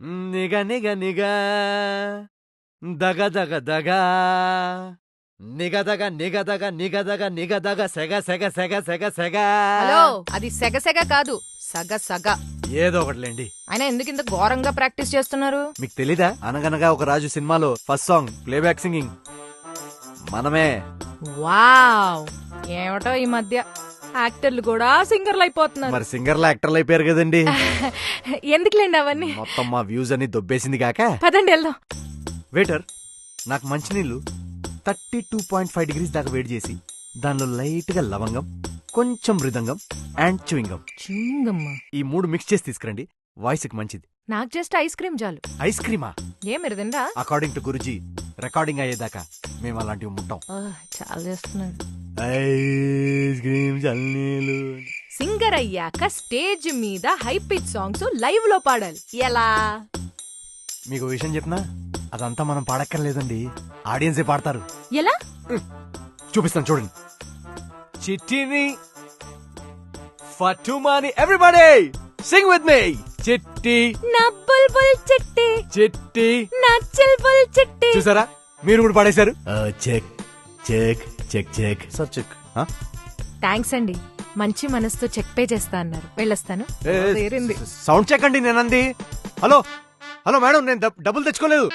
నిగ నిగ నిగ దగ దగ దగ నిగదగ నిగదగ నిగదగ నిగదగ సెగ సెగ సెగ సెగ సెగ. హలో, అది సెగ సెగ కాదు, సగ సగ. ఏదో ఒకటిలేండి. అయినా ఎందుకు ఇంత ఘోరంగా ప్రాక్టీస్ చేస్తున్నారు? మీకు తెలీదా? అనగనగా ఒక రాజు సినిమాలో ఫస్ట్ సాంగ్ ప్లేబ్యాక్ సింగింగ్ మనమే. వావ్, ఏమిటో ఈ మధ్య యాక్టర్లు కూడా సింగర్లు అయిపోతున్నారు. మరి సింగర్లు యాక్టర్లు అయిపోయారు కదండి. ఎందుకులేండి అవన్నీ, మొత్తం మా వ్యూస్ అని దొబ్బేసింది కాక. పదండి వెళ్దాం. వెయిటర్, నాకు మంచినీళ్ళు 32.5 degrees దాకా వేడి చేసి దానిలో లైట్ గా లవంగం, కొంచెం మృదంగం అండ్ చూయింగం, ఈ 3 మిక్స్ చేసి తీసుకురండి. వాయిస్ కి మంచిది. నాకు జస్ట్ ఐస్ క్రీమ్ చాలు. ఐస్ క్రీమా? మీరు తిందా? అకార్డింగ్ టు గురుజీ, రికార్డింగ్ అయ్యేదాకా మేము అలాంటివి ముట్టాం. చాలా చేస్తున్నాడు. ఐస్ క్రీమ్ చల్లీలు. సింగర్ అయ్యాక స్టేజ్ మీద హై పిచ్ సాంగ్స్ లైవ్ లో పాడాలి. ఎలా? మీకు విషయం చెప్పినా అదంతా మనం పాడక్కర్లేదండి, ఆడియన్సే పాడతారు. ఎలా? చూపిస్తాను చూడండి. చిట్టిని ఫటుమాని, ఎవ్రీబడీ సింగ్ విత్ మీ. చిట్టి నా బుల్బుల్ చిట్టి, చిట్టి నా చిల్బుల్ చిట్టి. చూసారా, మీరు కూడా పాడేశారు. Check check check check sir check. Thanks అండి, మంచి మనసుతో చెక్ పే చేస్తా అన్నారు. వెళ్ళొస్తాను. సౌండ్ చెక్ అండి నేనంది. హలో హలో మేడం, నేను డబ్బులు తెచ్చుకోలేదు.